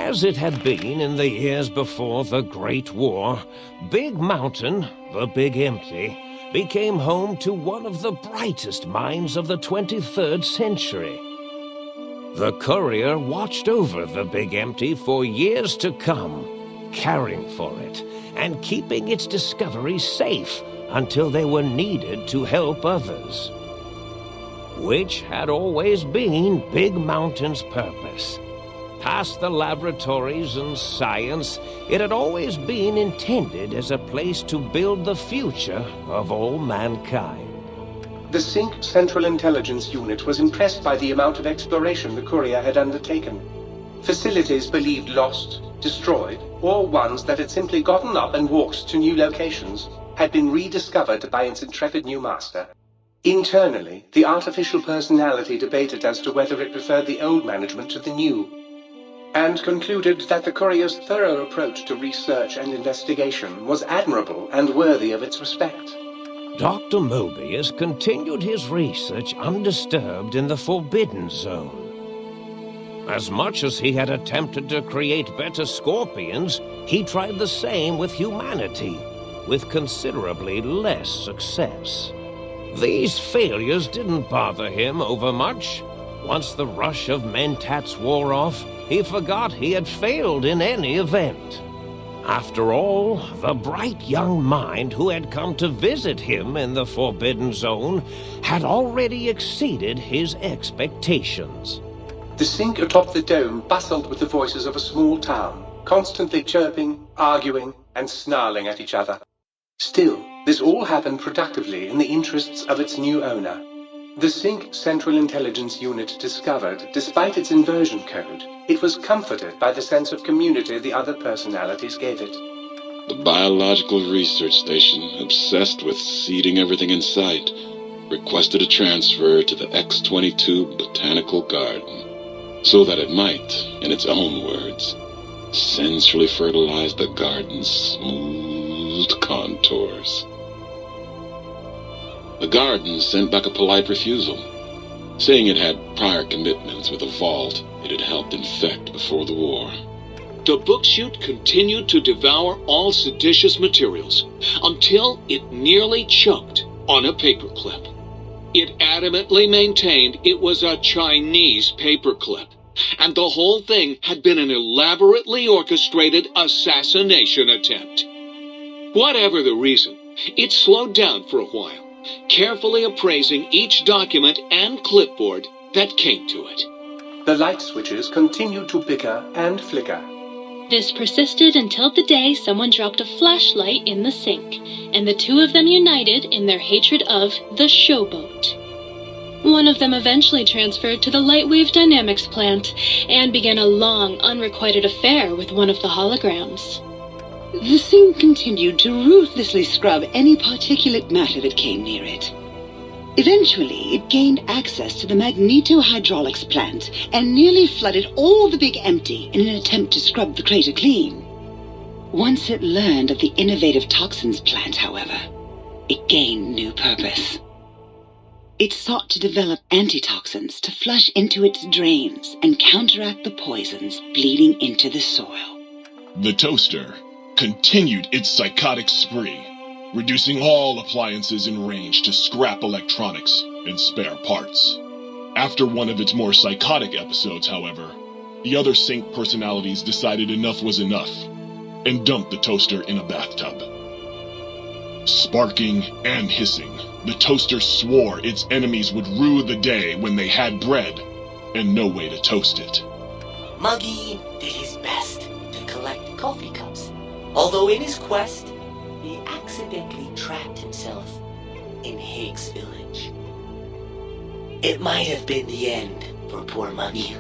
As it had been in the years before the Great War, Big Mountain, the Big Empty, became home to one of the brightest minds of the 23rd century. The courier watched over the Big Empty for years to come, caring for it and keeping its discoveries safe until they were needed to help others. Which had always been Big Mountain's purpose. Past the laboratories and science, it had always been intended as a place to build the future of all mankind. The Sync Central Intelligence Unit was impressed by the amount of exploration the courier had undertaken. Facilities believed lost, destroyed, or ones that had simply gotten up and walked to new locations had been rediscovered by its intrepid new master. Internally, the artificial personality debated as to whether it preferred the old management to the new, and concluded that the courier's thorough approach to research and investigation was admirable and worthy of its respect. Dr. Mobius continued his research undisturbed in the Forbidden Zone. As much as he had attempted to create better scorpions, he tried the same with humanity, with considerably less success. These failures didn't bother him overmuch. Once the rush of mentats wore off, he forgot he had failed in any event. After all, the bright young mind who had come to visit him in the Forbidden Zone had already exceeded his expectations. The Sync atop the dome bustled with the voices of a small town, constantly chirping, arguing, and snarling at each other. Still, this all happened productively in the interests of its new owner. The Sync Central Intelligence Unit discovered, despite its inversion code, it was comforted by the sense of community the other personalities gave it. The biological research station, obsessed with seeding everything in sight, requested a transfer to the X-22 Botanical Garden, so that it might, in its own words, sensually fertilize the garden's smooth contours. The garden sent back a polite refusal, saying it had prior commitments with a vault it had helped infect before the war. The book chute continued to devour all seditious materials until it nearly choked on a paperclip. It adamantly maintained it was a Chinese paperclip, and the whole thing had been an elaborately orchestrated assassination attempt. Whatever the reason, it slowed down for a while, carefully appraising each document and clipboard that came to it. The light switches continued to bicker and flicker. This persisted until the day someone dropped a flashlight in the sink, and the two of them united in their hatred of the showboat. One of them eventually transferred to the Lightwave Dynamics plant and began a long, unrequited affair with one of the holograms. The Sync continued to ruthlessly scrub any particulate matter that came near it. Eventually, it gained access to the magneto-hydraulics plant and nearly flooded all the Big Empty in an attempt to scrub the crater clean. Once it learned of the innovative toxins plant, however, it gained new purpose. It sought to develop antitoxins to flush into its drains and counteract the poisons bleeding into the soil. The toaster continued its psychotic spree, reducing all appliances in range to scrap electronics and spare parts. After one of its more psychotic episodes, however, the other Sync personalities decided enough was enough and dumped the toaster in a bathtub. Sparking and hissing, the toaster swore its enemies would rue the day when they had bread and no way to toast it. Muggy did his best to collect coffee cups, although in his quest, he accidentally trapped himself in Higgs Village. It might have been the end for poor Muggy.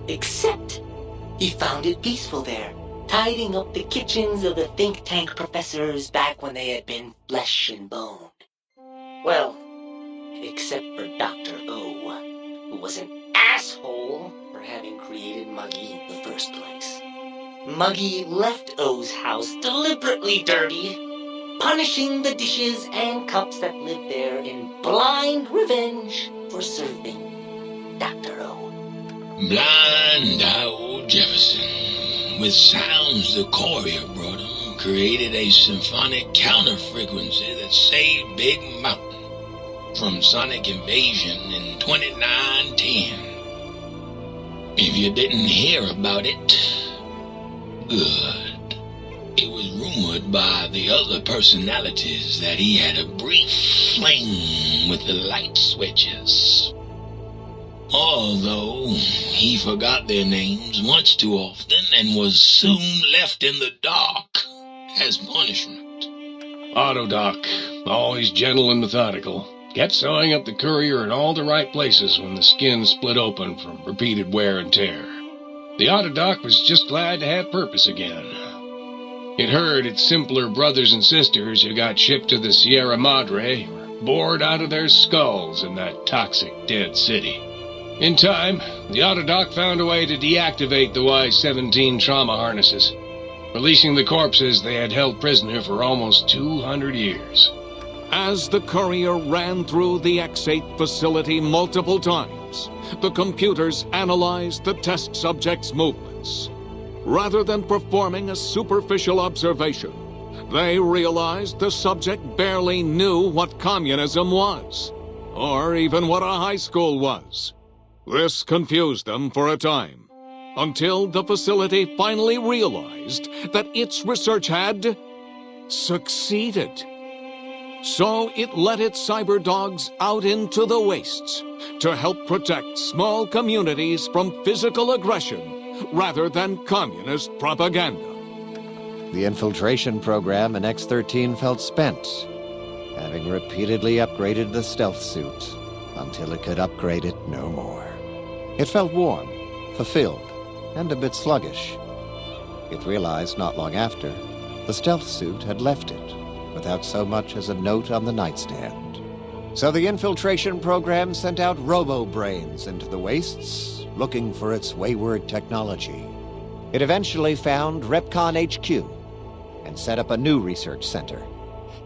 Except, he found it peaceful there, tidying up the kitchens of the think tank professors back when they had been flesh and bone. Well, except for Dr. O, who was an asshole for having created Muggy in the first place. Muggy left O's house deliberately dirty, punishing the dishes and cups that lived there in blind revenge for serving Dr. O. Blind old Jefferson. with sounds the courier brought him, created a symphonic counter-frequency that saved Big Mountain from sonic invasion in 2910. If you didn't hear about it, good. It was rumored by the other personalities that he had a brief fling with the light switches. Although he forgot their names much too often and was soon left in the dark as punishment. Autodoc, always gentle and methodical, kept sewing up the courier in all the right places when the skin split open from repeated wear and tear. The Autodoc was just glad to have purpose again. It heard its simpler brothers and sisters who got shipped to the Sierra Madre were bored out of their skulls in that toxic dead city. In time, the Autodoc found a way to deactivate the Y-17 trauma harnesses, releasing the corpses they had held prisoner for almost 200 years. As the courier ran through the X-8 facility multiple times, the computers analyzed the test subject's movements. Rather than performing a superficial observation, they realized the subject barely knew what communism was, or even what a high school was. This confused them for a time, until the facility finally realized that its research had succeeded. So it let its cyber dogs out into the wastes to help protect small communities from physical aggression rather than communist propaganda. The infiltration program in X-13 felt spent, having repeatedly upgraded the stealth suit until it could upgrade it no more. It felt warm, fulfilled, and a bit sluggish. It realized not long after the stealth suit had left it without so much as a note on the nightstand. So the infiltration program sent out robo-brains into the wastes, looking for its wayward technology. It eventually found Repcon HQ and set up a new research center,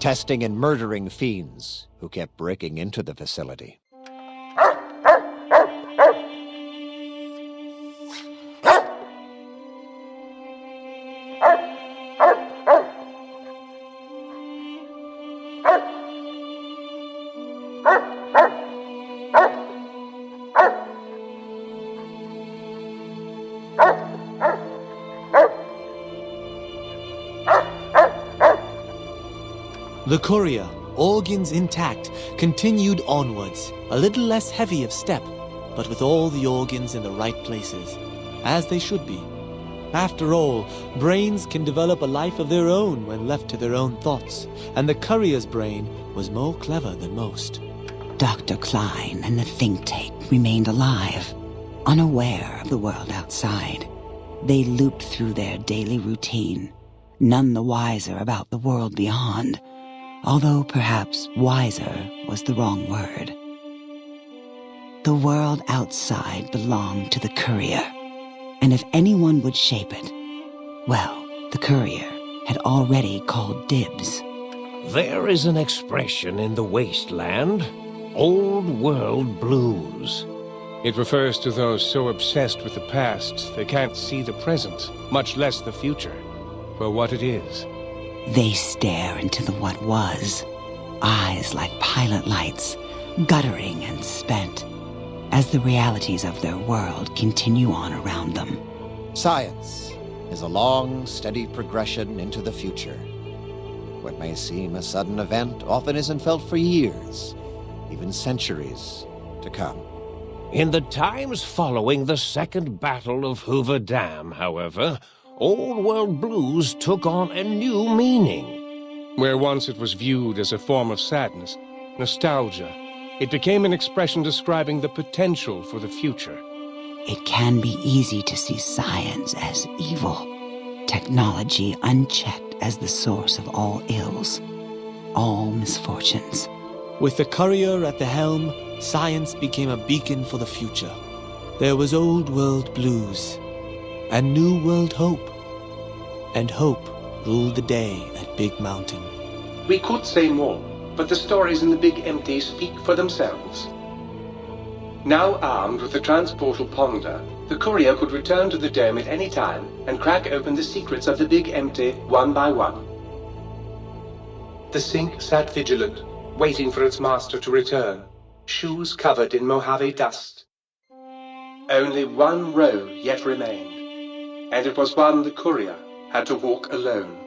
testing and murdering fiends who kept breaking into the facility. The courier, organs intact, continued onwards, a little less heavy of step, but with all the organs in the right places, as they should be. After all, brains can develop a life of their own when left to their own thoughts, and the courier's brain was more clever than most. Dr. Klein and the think tank remained alive, unaware of the world outside. They looped through their daily routine, none the wiser about the world beyond, although perhaps wiser was the wrong word. The world outside belonged to the courier, and if anyone would shape it, well, the courier had already called dibs. There is an expression in the wasteland, old world blues. It refers to those so obsessed with the past they can't see the present, much less the future, for what it is. They stare into the what was, eyes like pilot lights, guttering and spent, as the realities of their world continue on around them. Science is a long, steady progression into the future. What may seem a sudden event often isn't felt for years, even centuries to come. In the times following the Second Battle of Hoover Dam, however, Old World Blues took on a new meaning. Where once it was viewed as a form of sadness, nostalgia, it became an expression describing the potential for the future. It can be easy to see science as evil, technology unchecked as the source of all ills, all misfortunes. With the courier at the helm, science became a beacon for the future. There was Old World Blues and New World Hope, and hope ruled the day at Big Mountain. We could say more, but the stories in the Big Empty speak for themselves. Now armed with the transportal ponder, The courier could return to the dome at any time and crack open the secrets of the Big Empty one by one. The sink sat vigilant, waiting for its master to return, shoes covered in Mojave dust. Only one road yet remained, and it was one the courier had to walk alone.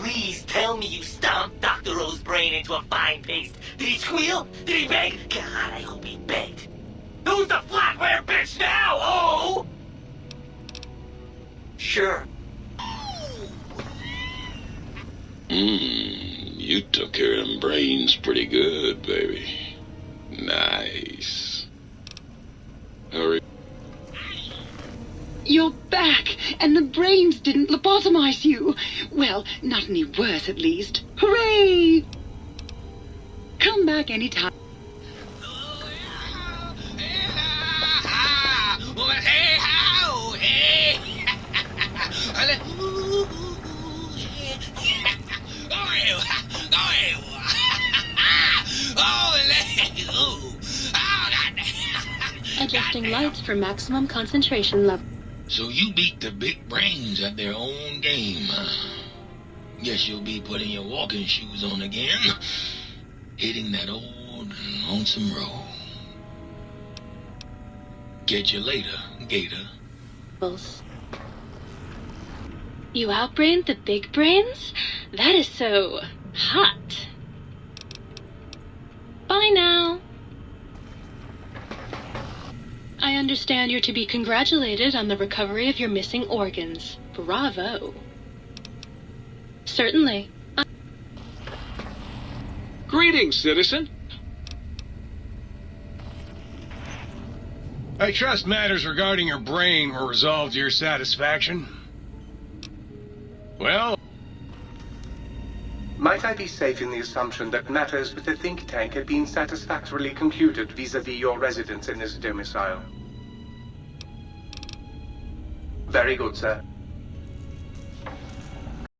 Please, tell me you stomped Dr. O's brain into a fine paste. Did he squeal? Did he beg? God, I hope he begged. Who's the flatware bitch now, oh? Sure. You took care of them brains pretty good, baby. Nice. Hurry. You're back, and the brains didn't lobotomize you. Well, not any worse, at least. Hooray! Come back anytime. Adjusting lights for maximum concentration level. So you beat the big brains at their own game, huh? Guess you'll be putting your walking shoes on again, hitting that old lonesome road. Catch you later, Gator. You outbrained the big brains? That is so hot. Bye now. I understand you're to be congratulated on the recovery of your missing organs. Bravo. Certainly. Greetings, citizen. I trust matters regarding your brain were resolved to your satisfaction. Well... Might I be safe in the assumption that matters with the think tank had been satisfactorily concluded vis-à-vis your residence in this domicile? Very good, sir.